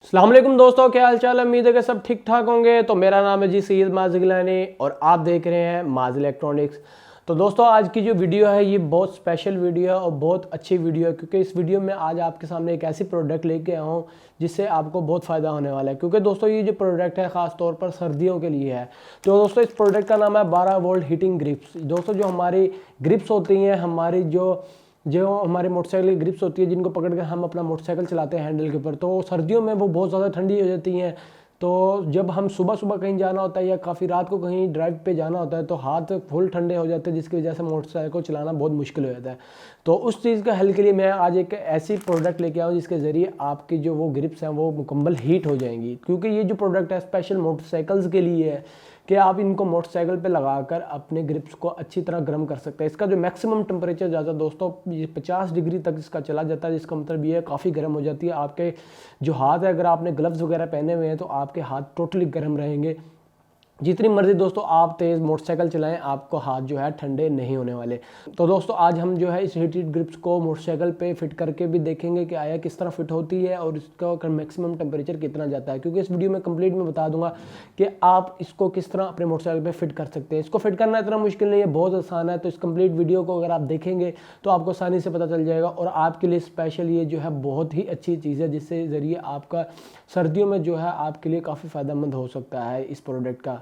अस्सलाम वालेकुम दोस्तों, क्या हाल चाल है। उम्मीद है कि सब ठीक ठाक होंगे। तो मेरा नाम है जी सैयद माजिद गिलानी और आप देख रहे हैं माजिद इलेक्ट्रॉनिक्स। तो दोस्तों आज की जो वीडियो है ये बहुत स्पेशल वीडियो है और बहुत अच्छी वीडियो है, क्योंकि इस वीडियो में आज आपके सामने एक ऐसी प्रोडक्ट लेके आया हूँ जिससे आपको बहुत फ़ायदा होने वाला है। क्योंकि दोस्तों ये जो प्रोडक्ट है ख़ास तौर पर सर्दियों के लिए है। तो दोस्तों इस प्रोडक्ट का नाम है 12 वोल्ट हीटिंग ग्रिप्स। दोस्तों जो हमारी ग्रिप्स होती हैं, हमारी जो हमारे मोटरसाइकिल की ग्रिप्स होती है, जिनको पकड़ कर हम अपना मोटरसाइकिल चलाते हैं हैंडल के ऊपर, तो सर्दियों में वो बहुत ज़्यादा ठंडी हो जाती हैं। तो जब हम सुबह सुबह कहीं जाना होता है या काफ़ी रात को कहीं ड्राइव पे जाना होता है तो हाथ फुल ठंडे हो जाते हैं, जिसकी वजह से मोटरसाइकिल को चलाना बहुत मुश्किल हो जाता है। तो उस चीज़ का हल के लिए मैं आज एक ऐसी प्रोडक्ट लेके आया हूँ जिसके ज़रिए आपकी जो वो ग्रिप्स हैं वो मुकम्मल हीट हो जाएंगी। क्योंकि ये जो प्रोडक्ट है स्पेशल मोटरसाइकिल्स के लिए है कि आप इनको मोटरसाइकिल पे लगाकर अपने ग्रिप्स को अच्छी तरह गर्म कर सकते हैं। इसका जो मैक्सिमम टेम्परेचर जाता है दोस्तों 50 डिग्री तक इसका चला जाता है, जिसका मतलब ये काफ़ी गर्म हो जाती है। आपके जो हाथ है, अगर आपने ग्लव्स वगैरह पहने हुए हैं तो आपके हाथ टोटली गर्म रहेंगे। जितनी मर्जी दोस्तों आप तेज़ मोटरसाइकिल चलाएं, आपको हाथ जो है ठंडे नहीं होने वाले। तो दोस्तों आज हम जो है इस हीटेड ग्रिप्स को मोटरसाइकिल पे फिट करके भी देखेंगे कि आया किस तरह फिट होती है और इसका मैक्सिमम टेम्परेचर कितना जाता है। क्योंकि इस वीडियो में कंप्लीट में बता दूंगा कि आप इसको किस तरह अपने मोटरसाइकिल पे फिट कर सकते हैं। इसको फिट करना इतना मुश्किल नहीं है, बहुत आसान है। तो इस कंप्लीट वीडियो को अगर आप देखेंगे तो आपको आसानी से पता चल जाएगा। और आपके लिए स्पेशल ये जो है बहुत ही अच्छी चीज़ है, जिससे ज़रिए आपका सर्दियों में जो है आपके लिए काफ़ी फ़ायदेमंद हो सकता है इस प्रोडक्ट का।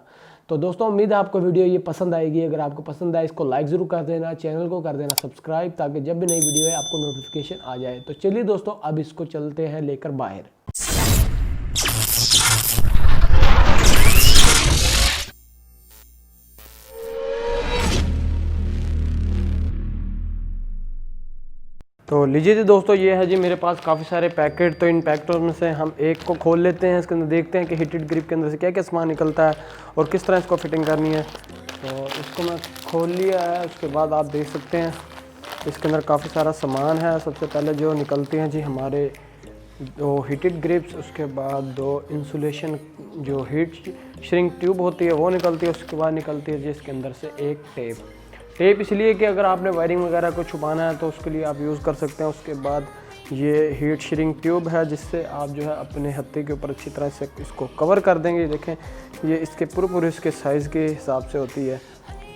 तो दोस्तों उम्मीद है आपको वीडियो ये पसंद आएगी। अगर आपको पसंद आए इसको लाइक ज़रूर कर देना, चैनल को कर देना सब्सक्राइब, ताकि जब भी नई वीडियो है आपको नोटिफिकेशन आ जाए। तो चलिए दोस्तों अब इसको चलते हैं लेकर बाहर। तो लीजिए जी दोस्तों, ये है जी मेरे पास काफ़ी सारे पैकेट। तो इन पैकेटों में से हम एक को खोल लेते हैं। इसके अंदर देखते हैं कि हीटेड ग्रिप के अंदर से क्या क्या सामान निकलता है और किस तरह इसको फिटिंग करनी है। तो इसको मैं खोल लिया है। उसके बाद आप देख सकते हैं इसके अंदर काफ़ी सारा सामान है। सबसे पहले जो निकलते हैं जी हमारे दो हीटेड ग्रिप्स, उसके बाद दो इंसुलेशन जो हीट श्रिंक ट्यूब होती है वो निकलती है। उसके बाद निकलती है जी इसके अंदर से एक टेप इसलिए कि अगर आपने वायरिंग वगैरह को छुपाना है तो उसके लिए आप यूज़ कर सकते हैं। उसके बाद ये हीट श्रिंक ट्यूब है, जिससे आप जो है अपने हत्थे के ऊपर अच्छी तरह से इसको कवर कर देंगे। देखें ये इसके पूरे इसके साइज़ के हिसाब से होती है।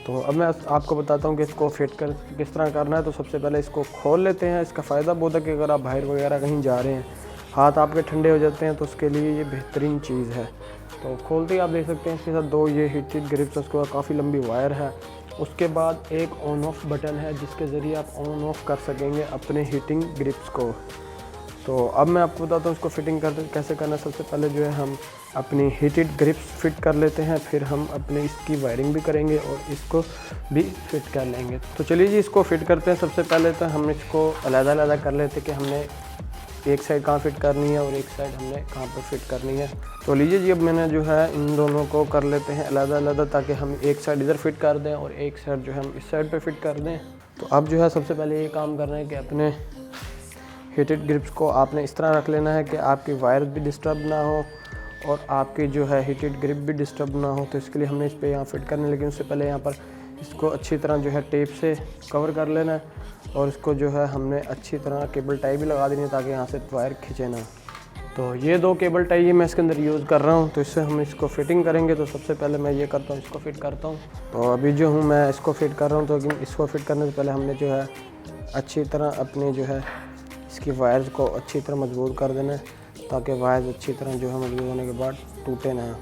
तो अब मैं आपको बताता हूँ कि इसको फिट कर किस तरह करना है। तो सबसे पहले इसको खोल लेते हैं। इसका फ़ायदा बहुत है कि अगर आप बाहर वगैरह कहीं जा रहे हैं, हाथ आपके ठंडे हो जाते हैं, तो उसके लिए ये बेहतरीन चीज़ है। तो खोलते ही आप देख सकते हैं इसके साथ दो ये हीटेड ग्रिप्स, उसके बाद काफ़ी लंबी वायर है। उसके बाद एक ऑन ऑफ बटन है जिसके ज़रिए आप ऑन ऑफ कर सकेंगे अपने हीटिंग ग्रिप्स को। तो अब मैं आपको बताता हूँ इसको फिटिंग कैसे करना है। सबसे पहले जो है हम अपनी हीटेड ग्रिप्स फिट कर लेते हैं, फिर हम अपने इसकी वायरिंग भी करेंगे और इसको भी फिट कर लेंगे। तो चलिए जी इसको फिट करते हैं। सबसे पहले तो हम इसको अलग-अलग कर लेते हैं कि हमने एक साइड कहाँ फिट करनी है और एक साइड हमने कहाँ पर फिट करनी है। तो लीजिए जी अब मैंने जो है इन दोनों को कर लेते हैं अलग-अलग, ताकि हम एक साइड इधर फिट कर दें और एक साइड जो है हम इस साइड पे फिट कर दें। तो अब जो है सबसे पहले ये काम करना है कि अपने हीटेड ग्रिप्स को आपने इस तरह रख लेना है कि आपकी वायर भी डिस्टर्ब ना हो और आपकी जो है हीटेड ग्रिप भी डिस्टर्ब ना हो। तो इसके लिए हमने इस पर यहाँ फिट करने, लेकिन उससे पहले यहाँ पर इसको अच्छी तरह जो है टेप से कवर कर लेना है और इसको जो है हमने अच्छी तरह केबल टाई भी लगा देनी है ताकि यहाँ से वायर खींचे ना। तो ये दो केबल टाई ही मैं इसके अंदर यूज़ कर रहा हूँ। तो इससे हम इसको फिटिंग करेंगे। तो सबसे पहले मैं ये करता हूँ, इसको फिट करता हूँ। तो अभी जो हूँ मैं इसको फिट कर रहा हूँ। तो इसको फिट करने से पहले हमने जो है अच्छी तरह अपनी जो है इसकी वायर्स को अच्छी तरह मजबूत कर देना है, ताकि वायर्स अच्छी तरह जो है मजबूत होने के बाद टूटे ना।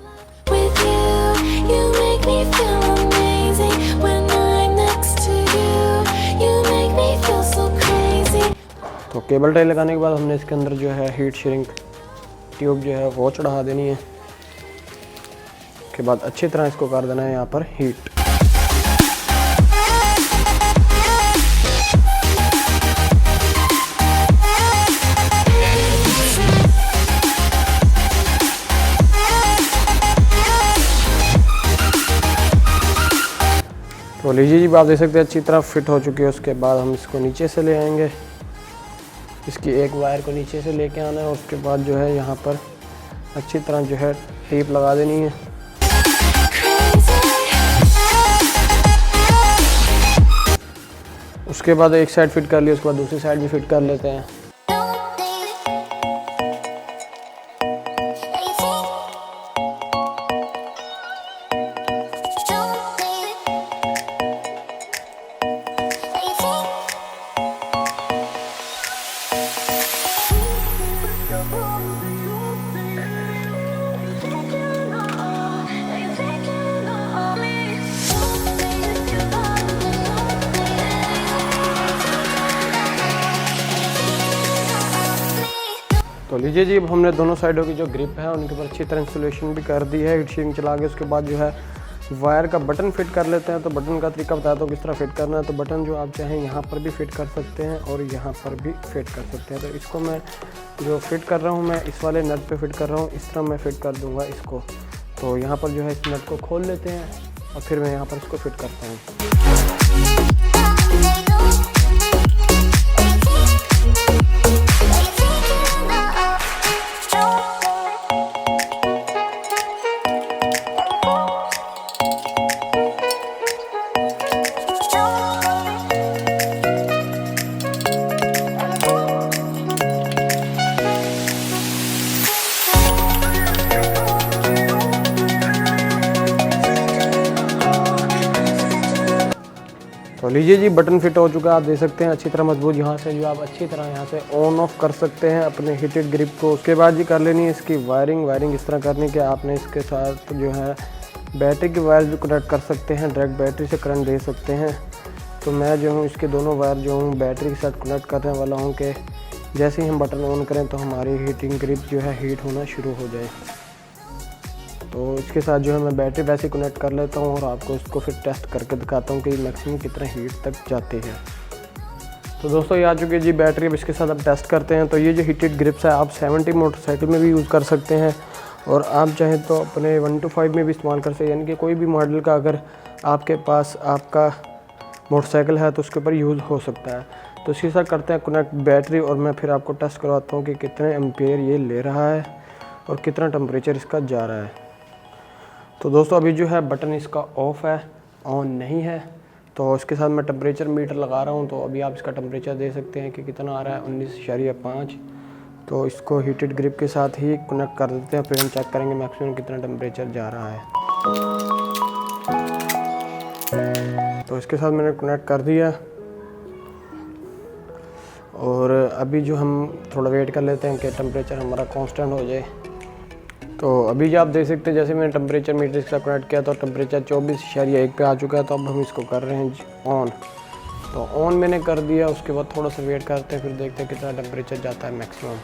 तो केबल टाई लगाने के बाद हमने इसके अंदर जो है हीट श्रिंक ट्यूब जो है वो चढ़ा देनी है। उसके बाद अच्छी तरह इसको कर देना है यहाँ पर हीट। तो लीजिए जी आप देख सकते हैं अच्छी तरह फिट हो चुकी है। उसके बाद हम इसको नीचे से ले आएंगे, इसकी एक वायर को नीचे से लेके आना है। उसके बाद जो है यहाँ पर अच्छी तरह जो है टेप लगा देनी है। उसके बाद एक साइड फिट कर लिया, उसके बाद दूसरी साइड भी फिट कर लेते हैं। तो लीजिए जी, अब हमने दोनों साइडों की जो ग्रिप है उनके ऊपर अच्छी तरह इंस्टॉलेशन भी कर दी है। हीट सिंक चला के उसके बाद जो है वायर का बटन फिट कर लेते हैं। तो बटन का तरीका बताता हूँ किस तरह फिट करना है। तो बटन जो आप चाहें यहाँ पर भी फिट कर सकते हैं और यहाँ पर भी फिट कर सकते हैं। तो इसको मैं जो फिट कर रहा हूँ, मैं इस वाले नट पे फिट कर रहा हूँ, इस तरह मैं फिट कर दूँगा इसको। तो यहाँ पर जो है इस नट को खोल लेते हैं और फिर मैं यहाँ पर इसको फिट करता हूँ। तो लीजिए जी, बटन फिट हो चुका है। आप देख सकते हैं अच्छी तरह मजबूत। यहाँ से जो आप अच्छी तरह यहाँ से ऑन ऑफ कर सकते हैं अपने हीटेड ग्रिप को। उसके बाद जी कर लेनी है इसकी वायरिंग इस तरह करनी कि आपने इसके साथ जो है बैटरी की वायर भी कनेक्ट कर सकते हैं, डायरेक्ट बैटरी से करंट दे सकते हैं। तो मैं जो हूँ इसके दोनों वायर जो हूँ बैटरी के साथ कनेक्ट करने वाला हूँ कि जैसे ही हम बटन ऑन करें तो हमारी हीटिंग ग्रिप जो है हीट होना शुरू हो जाए। तो इसके साथ जो है मैं बैटरी वैसे कनेक्ट कर लेता हूँ और आपको इसको फिर टेस्ट करके दिखाता हूँ कि मैक्सिमम कितना हीट तक जाती है। तो दोस्तों ये आ चुकी है जी बैटरी। अब इसके साथ अब टेस्ट करते हैं। तो ये जो हीटेड ग्रिप्स है आप 70 मोटरसाइकिल में भी यूज़ कर सकते हैं और आप चाहें तो अपने 125 में भी इस्तेमाल कर सकते हैं। यानी कि कोई भी मॉडल का अगर आपके पास आपका मोटरसाइकिल है तो उसके ऊपर यूज़ हो सकता है। तो इसके साथ करते हैं कनेक्ट बैटरी और मैं फिर आपको टेस्ट करवाता हूँ कि कितने एम्पेयर ये ले रहा है और कितना टेम्परेचर इसका जा रहा है। तो दोस्तों अभी जो है बटन इसका ऑफ है, ऑन नहीं है। तो इसके साथ मैं टेम्परेचर मीटर लगा रहा हूँ। तो अभी आप इसका टेम्परेचर दे सकते हैं कि कितना आ रहा है, 19.5। तो इसको हीटेड ग्रिप के साथ ही कनेक्ट कर देते हैं, फिर हम चेक करेंगे मैक्सिमम कितना टेम्परेचर जा रहा है। तो इसके साथ मैंने कनेक्ट कर दिया और अभी जो हम थोड़ा वेट कर लेते हैं कि टेम्परेचर हमारा कांस्टेंट हो जाए। तो अभी जो आप देख सकते हैं जैसे मैंने टेम्परेचर मीटर इसका कनेक्ट किया तो टेम्परेचर 24.1 पे आ चुका है। तो अब हम इसको कर रहे हैं ऑन। तो ऑन मैंने कर दिया। उसके बाद थोड़ा सा वेट करते हैं, फिर देखते हैं कितना टेम्परेचर जाता है मैक्सिमम।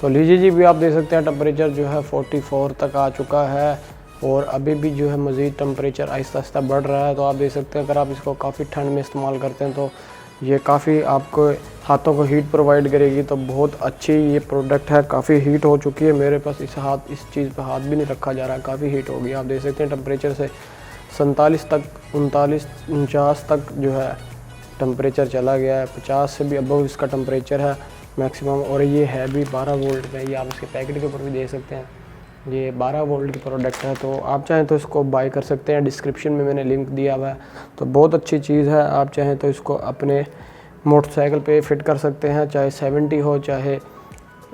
तो लीजिए जी, भी आप देख सकते हैं टेम्परेचर जो है 44 तक आ चुका है और अभी भी जो है मज़ीद टेम्परेचर आहिस्ता आहिस्ता बढ़ रहा है। तो आप देख सकते हैं अगर आप इसको काफ़ी ठंड में इस्तेमाल करते हैं तो ये काफ़ी आपको हाथों को हीट प्रोवाइड करेगी। तो बहुत अच्छी ये प्रोडक्ट है। काफ़ी हीट हो चुकी है। मेरे पास इस चीज़ पर हाथ भी नहीं रखा जा रहा है, काफ़ी हीट हो गई। आप देख सकते हैं टेम्परेचर से 47 तक 39-49 तक जो है टेम्परेचर चला गया है। 50 से भी अबव इसका टेम्परेचर है मैक्सिमम। और ये है भी 12 वोल्ट में। ये आप इसके पैकेट के ऊपर भी देख सकते हैं, ये 12 वोल्ट की प्रोडक्ट है। तो आप चाहें तो इसको बाय कर सकते हैं, डिस्क्रिप्शन में मैंने लिंक दिया हुआ है। तो बहुत अच्छी चीज़ है। आप चाहें तो इसको अपने मोटरसाइकिल पे फिट कर सकते हैं, चाहे 70 हो, चाहे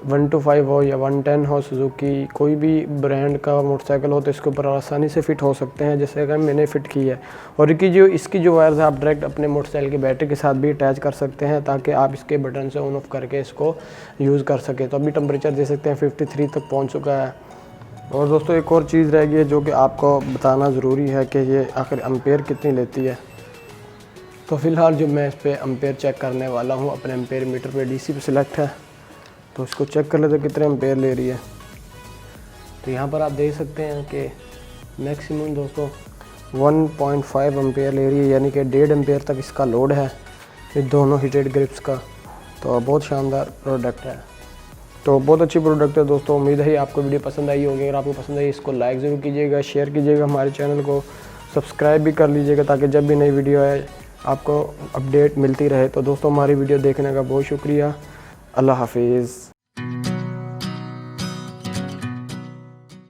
125 हो या 110 हो, सुजुकी कोई भी ब्रांड का मोटरसाइकिल हो तो इसके ऊपर आसानी से फ़िट हो सकते हैं, जैसे कि मैंने फ़िट की है। और इसकी जो वायर्स है आप डायरेक्ट अपने मोटरसाइकिल की बैटरी के साथ भी अटैच कर सकते हैं ताकि आप इसके बटन से ऑन ऑफ करके इसको यूज़ कर सकें। तो अभी टेम्परेचर दे सकते हैं 53 तक पहुँच चुका है। और दोस्तों एक और चीज़ रह गई है जो कि आपको बताना ज़रूरी है कि ये आखिर एम्पेयर कितनी लेती है। तो फ़िलहाल जो मैं इस पर एम्पेयर चेक करने वाला हूँ, अपने एम्पेयर मीटर पे डीसी पे सिलेक्ट है। तो इसको चेक कर लेते कितने एम्पेयर ले रही है। तो यहाँ पर आप देख सकते हैं कि मैक्सिमम दोस्तों 1.5 एम्पेयर ले रही है, यानी कि 1.5 एम्पेयर तक इसका लोड है ये दोनों हीटेड ग्रिप्स का। तो बहुत शानदार प्रोडक्ट है। तो बहुत अच्छी प्रोडक्ट है दोस्तों। उम्मीद है आपको वीडियो पसंद आई होगी। अगर आपको पसंद आई इसको लाइक ज़रूर कीजिएगा, शेयर कीजिएगा, हमारे चैनल को सब्सक्राइब भी कर लीजिएगा ताकि जब भी नई वीडियो आए आपको अपडेट मिलती रहे। तो दोस्तों हमारी वीडियो देखने का बहुत शुक्रिया। अल्लाह हाफिज़।